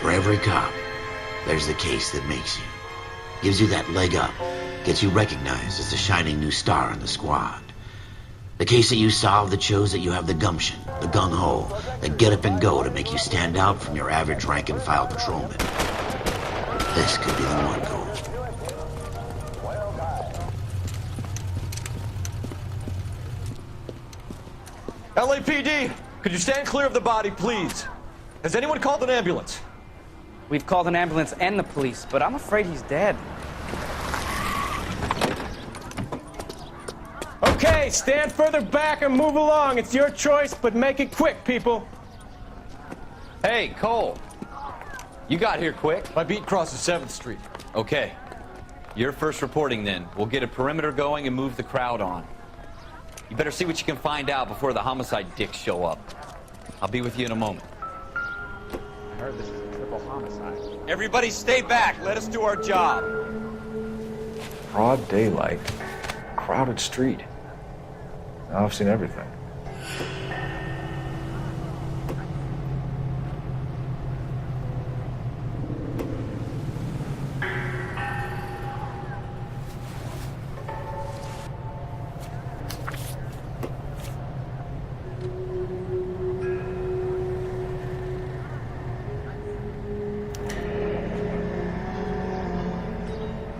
For every cop, there's the case that makes you. Gives you that leg up, gets you recognized as the shining new star in the squad. The case that you solve that shows that you have the gumption, the gung-ho, the get up and go to make you stand out from your average rank-and-file patrolman. This could be the one, Cole. LAPD, could you stand clear of the body, please? Has anyone called an ambulance? We've called an ambulance and the police, but I'm afraid he's dead. Okay, stand further back and move along. It's your choice, but make it quick, people. Hey, Cole. You got here quick. My beat crosses 7th Street. Okay. You're first reporting then. We'll get a perimeter going and move the crowd on. You better see what you can find out before the homicide dicks show up. I'll be with you in a moment. I heard this is a triple homicide. Everybody stay back. Let us do our job. Broad daylight, crowded street. Now I've seen everything.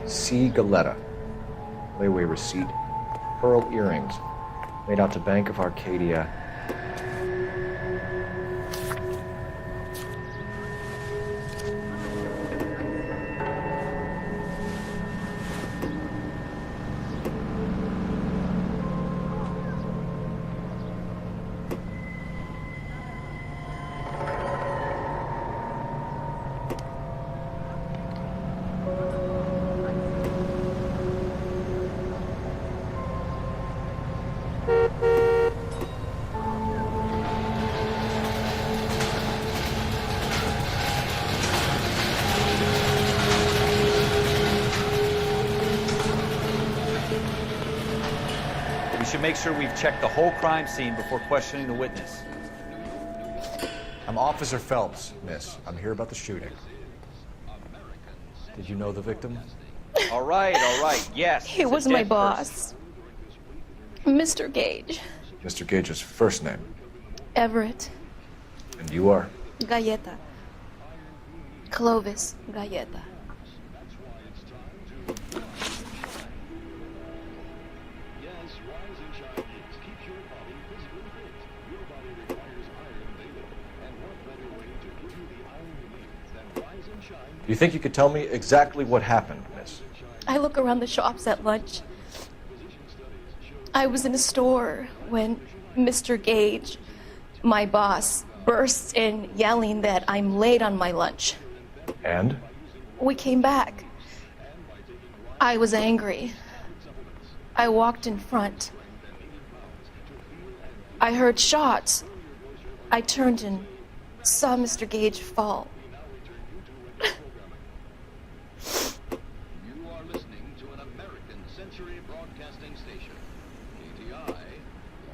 C. Galetta. Layaway receipt. Pearl earrings. Made out to Bank of Arcadia. We should make sure we've checked the whole crime scene before questioning the witness. I'm Officer Phelps, miss. I'm here about the shooting. Did you know the victim? All right, yes. He was my boss. Mr. Gage. Mr. Gage's first name. Everett. And you are? Galleta. Clovis Galleta. Do you think you could tell me exactly what happened, miss? I look around the shops at lunch. I was in a store when Mr. Gage, my boss, bursts in yelling that I'm late on my lunch. And? We came back. I was angry. I walked in front. I heard shots. I turned and saw Mr. Gage fall. You are listening to an American Century Broadcasting Station, KTI,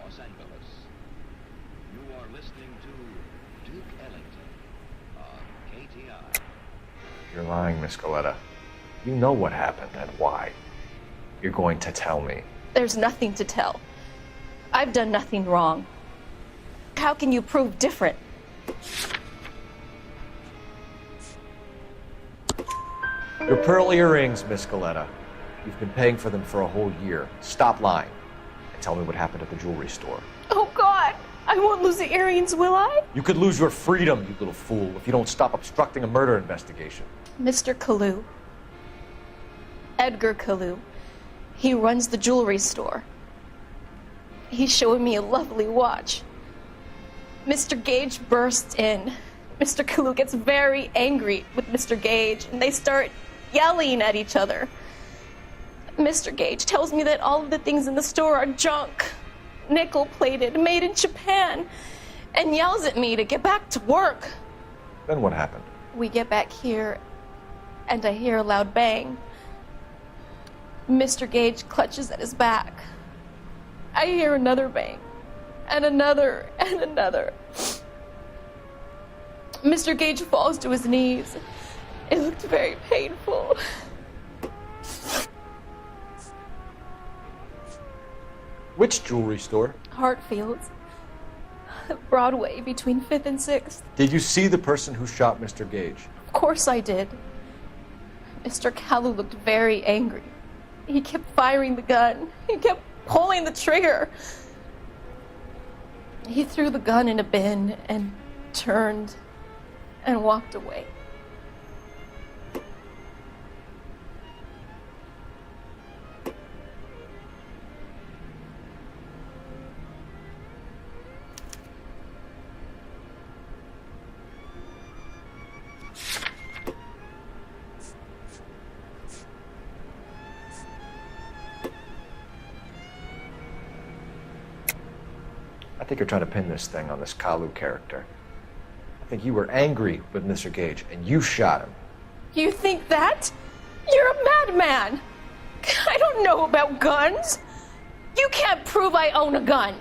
Los Angeles. You are listening to Duke Ellington on KTI. You're lying, Miss Galetta. You know what happened and why. You're going to tell me. There's nothing to tell. I've done nothing wrong. How can you prove different? Your pearl earrings, Miss Galetta. You've been paying for them for a whole year. Stop lying and tell me what happened at the jewelry store. Oh, God! I won't lose the earrings, will I? You could lose your freedom, you little fool, if you don't stop obstructing a murder investigation. Mr. Kalu. Edgar Kalu. He runs the jewelry store. He's showing me a lovely watch. Mr. Gage bursts in. Mr. Kalu gets very angry with Mr. Gage, and they start yelling at each other. Mr. Gage tells me that all of the things in the store are junk, nickel-plated, made in Japan, and yells at me to get back to work. Then what happened? We get back here, and I hear a loud bang. Mr. Gage clutches at his back. I hear another bang, and another, and another. Mr. Gage falls to his knees. It looked very painful. Which jewelry store? Hartfield's. Broadway, between 5th and 6th. Did you see the person who shot Mr. Gage? Of course I did. Mr. Kalu looked very angry. He kept firing the gun. He kept pulling the trigger. He threw the gun in a bin and turned and walked away. I think you're trying to pin this thing on this Kalu character. I think you were angry with Mr. Gage, and you shot him. You think that? You're a madman! I don't know about guns! You can't prove I own a gun!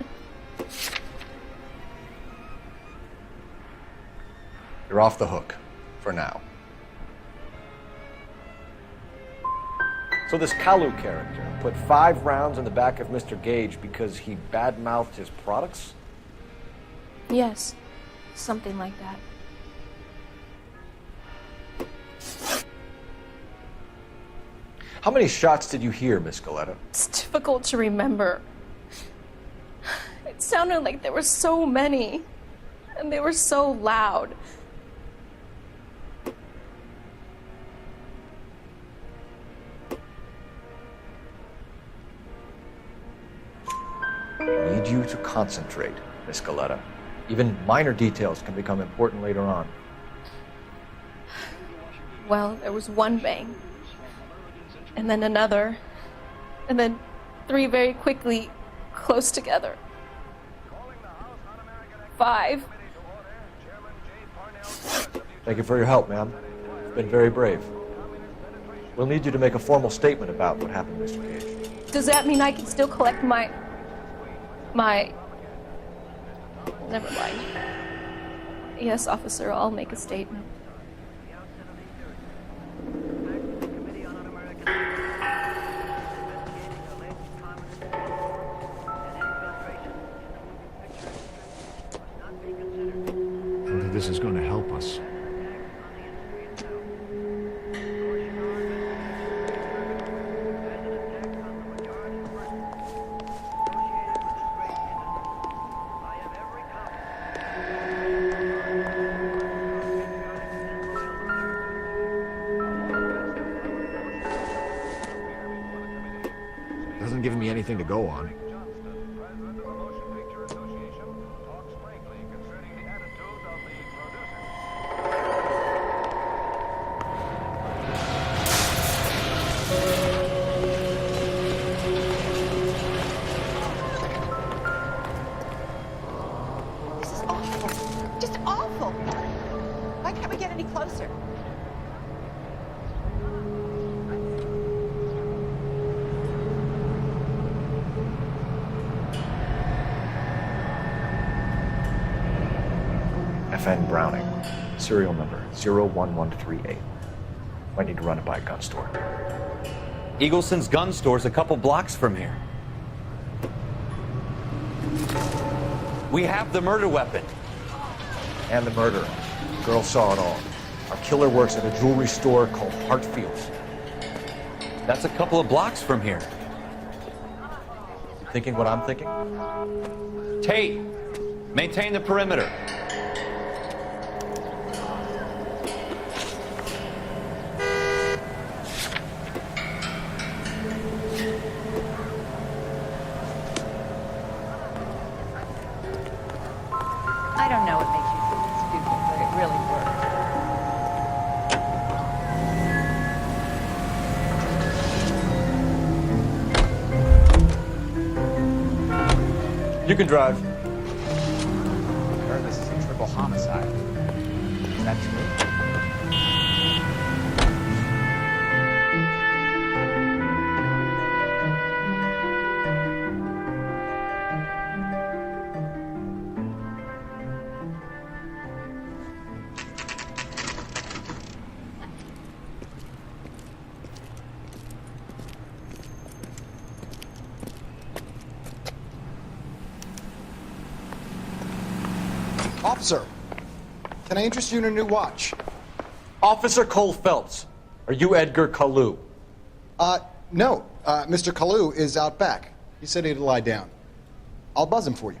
You're off the hook, for now. So this Kalu character put 5 rounds in the back of Mr. Gage because he badmouthed his products? Yes, something like that. How many shots did you hear, Miss Galetta? It's difficult to remember. It sounded like there were so many, and they were so loud. I need you to concentrate, Miss Galetta. Even minor details can become important later on. Well, there was one bang, and then another, and then 3 very quickly, close together. 5. Thank you for your help, ma'am. You've been very brave. We'll need you to make a formal statement about what happened, Mr. Gage. Does that mean I can still collect my... Never mind. Yes, officer, I'll make a statement. I don't think this is going to help us. Doesn't give me anything to go on. This is awful. Just awful. Why can't we get any closer? FN Browning, serial number 01138. Might need to run it by a gun store. Eagleson's gun store's a couple blocks from here. We have the murder weapon. And the murderer. The girl saw it all. Our killer works at a jewelry store called Hartfield's. That's a couple of blocks from here. You thinking what I'm thinking? Tate, maintain the perimeter. I don't know what makes you think it's stupid, but it really worked. You can drive. I heard this is a triple homicide. Is that true? Officer, can I interest you in a new watch? Officer Cole Phelps, are you Edgar Kalu? No. Mr. Kalu is out back. He said he'd lie down. I'll buzz him for you.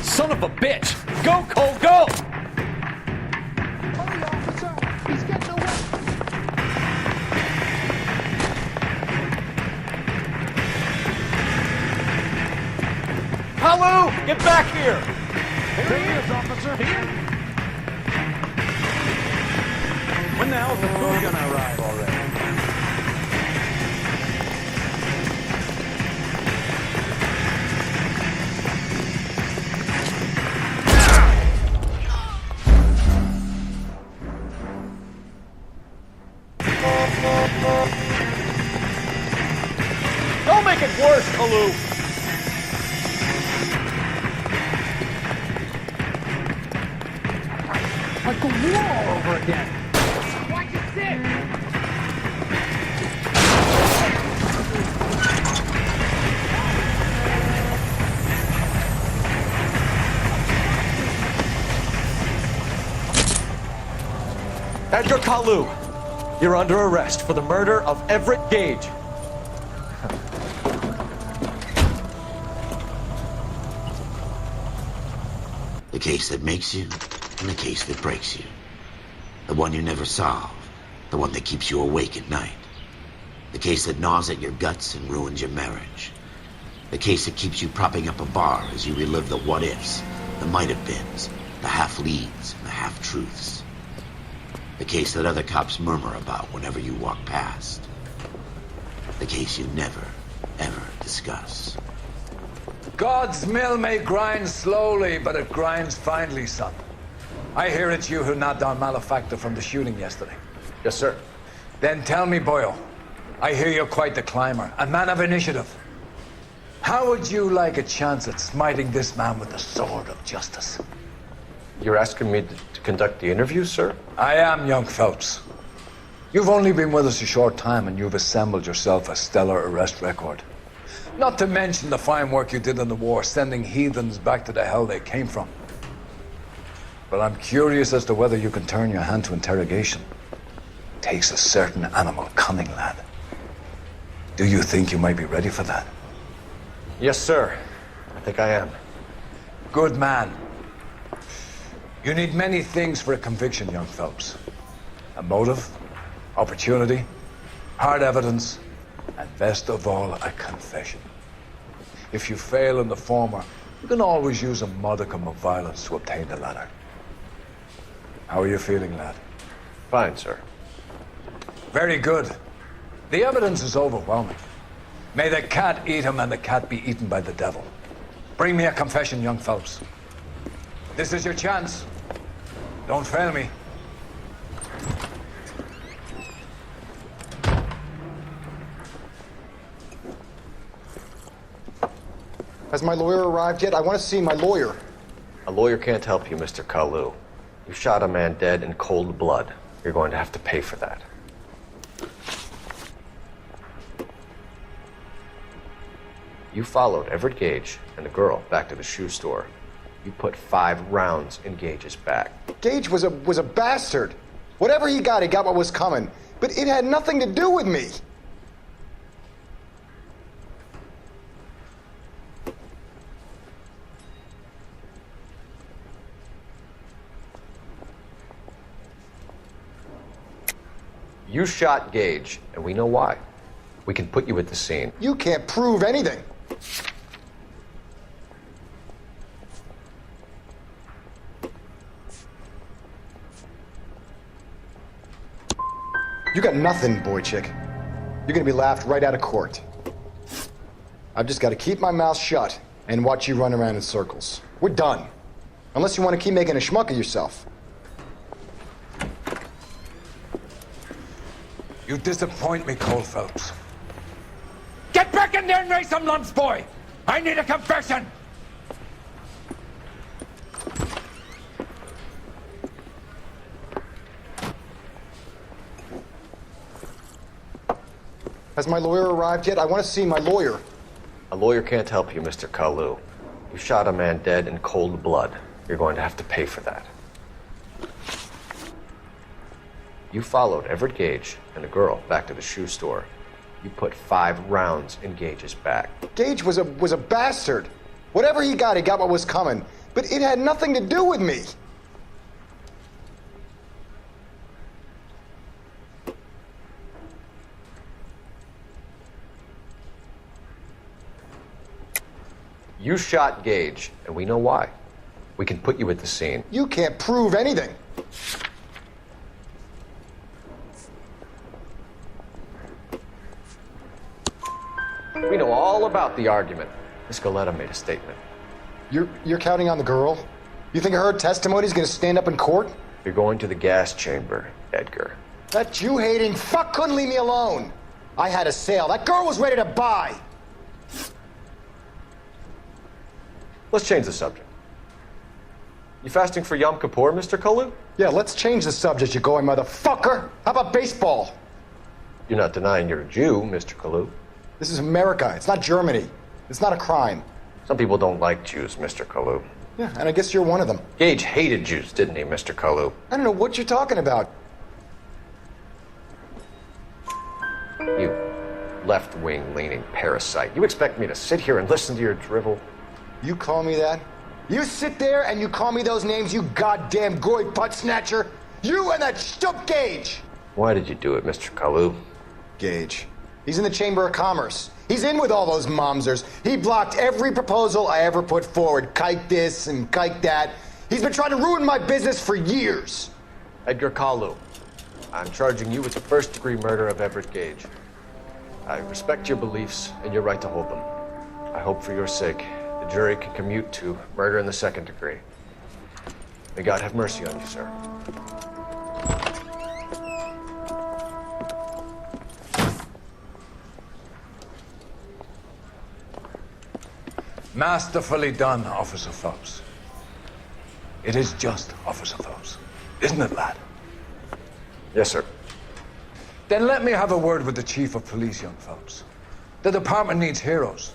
Son of a bitch! Go, Cole, go! Hurry, officer! He's getting away! Kalu, get back here! Here he is, officer. Here. When the hell's the food gonna arrive already? Don't make it worse, Kalu! Like a war all over again. Watch it sit. Edgar Kalu, you're under arrest for the murder of Everett Gage. The case that makes you, and the case that breaks you. The one you never solve, the one that keeps you awake at night. The case that gnaws at your guts and ruins your marriage. The case that keeps you propping up a bar as you relive the what-ifs, the might-have-beens, the half-leads, and the half-truths. The case that other cops murmur about whenever you walk past. The case you never, ever discuss. God's mill may grind slowly, but it grinds finely, son. I hear it's you who knocked down Malefactor from the shooting yesterday. Yes, sir. Then tell me, Boyle, I hear you're quite the climber, a man of initiative. How would you like a chance at smiting this man with the sword of justice? You're asking me to conduct the interview, sir? I am, young Phelps. You've only been with us a short time, and you've assembled yourself a stellar arrest record. Not to mention the fine work you did in the war, sending heathens back to the hell they came from. But I'm curious as to whether you can turn your hand to interrogation. Takes a certain animal cunning, lad. Do you think you might be ready for that? Yes, sir. I think I am. Good man. You need many things for a conviction, young Phelps. A motive, opportunity, hard evidence, and best of all, a confession. If you fail in the former, you can always use a modicum of violence to obtain the latter. How are you feeling, lad? Fine, sir. Very good. The evidence is overwhelming. May the cat eat him and the cat be eaten by the devil. Bring me a confession, young Phelps. This is your chance. Don't fail me. Has my lawyer arrived yet? I want to see my lawyer. A lawyer can't help you, Mr. Kalu. You shot a man dead in cold blood. You're going to have to pay for that. You followed Everett Gage and the girl back to the shoe store. You put 5 rounds in Gage's back. Gage was a bastard. Whatever he got what was coming. But it had nothing to do with me. You shot Gage, and we know why. We can put you at the scene. You can't prove anything. You got nothing, boy chick. You're gonna be laughed right out of court. I've just got to keep my mouth shut and watch you run around in circles. We're done. Unless you want to keep making a schmuck of yourself. You disappoint me, Cole Phelps. Get back in there and raise some lumps, boy! I need a confession! Has my lawyer arrived yet? I want to see my lawyer. A lawyer can't help you, Mr. Kalu. You shot a man dead in cold blood. You're going to have to pay for that. You followed Everett Gage and a girl back to the shoe store. You put 5 rounds in Gage's back. Gage was a bastard. Whatever he got what was coming. But it had nothing to do with me. You shot Gage, and we know why. We can put you at the scene. You can't prove anything. We know all about the argument. Miss Goleta made a statement. You're counting on the girl? You think her testimony is going to stand up in court? You're going to the gas chamber, Edgar. That Jew-hating fuck couldn't leave me alone. I had a sale. That girl was ready to buy. Let's change the subject. You fasting for Yom Kippur, Mr. Kalu? Yeah, let's change the subject, you going motherfucker. How about baseball? You're not denying you're a Jew, Mr. Kalu. This is America. It's not Germany. It's not a crime. Some people don't like Jews, Mr. Kalu. Yeah, and I guess you're one of them. Gage hated Jews, didn't he, Mr. Kalu? I don't know what you're talking about. You left-wing leaning parasite. You expect me to sit here and listen to your drivel? You call me that? You sit there and you call me those names, you goddamn goy butt snatcher? You and that shtup Gage! Why did you do it, Mr. Kalu? Gage. He's in the Chamber of Commerce. He's in with all those momsers. He blocked every proposal I ever put forward. Kike this and kike that. He's been trying to ruin my business for years. Edgar Kalu, I'm charging you with the first-degree murder of Everett Gage. I respect your beliefs and your right to hold them. I hope for your sake the jury can commute to murder in the second degree. May God have mercy on you, sir. Masterfully done, Officer Phelps. It is just, Officer Phelps. Isn't it, lad? Yes, sir. Then let me have a word with the Chief of Police, young Phelps. The department needs heroes.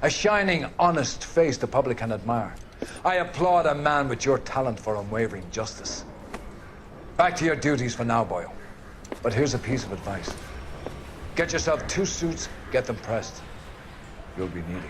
A shining, honest face the public can admire. I applaud a man with your talent for unwavering justice. Back to your duties for now, boyo. But here's a piece of advice. Get yourself 2 suits, get them pressed. You'll be needing.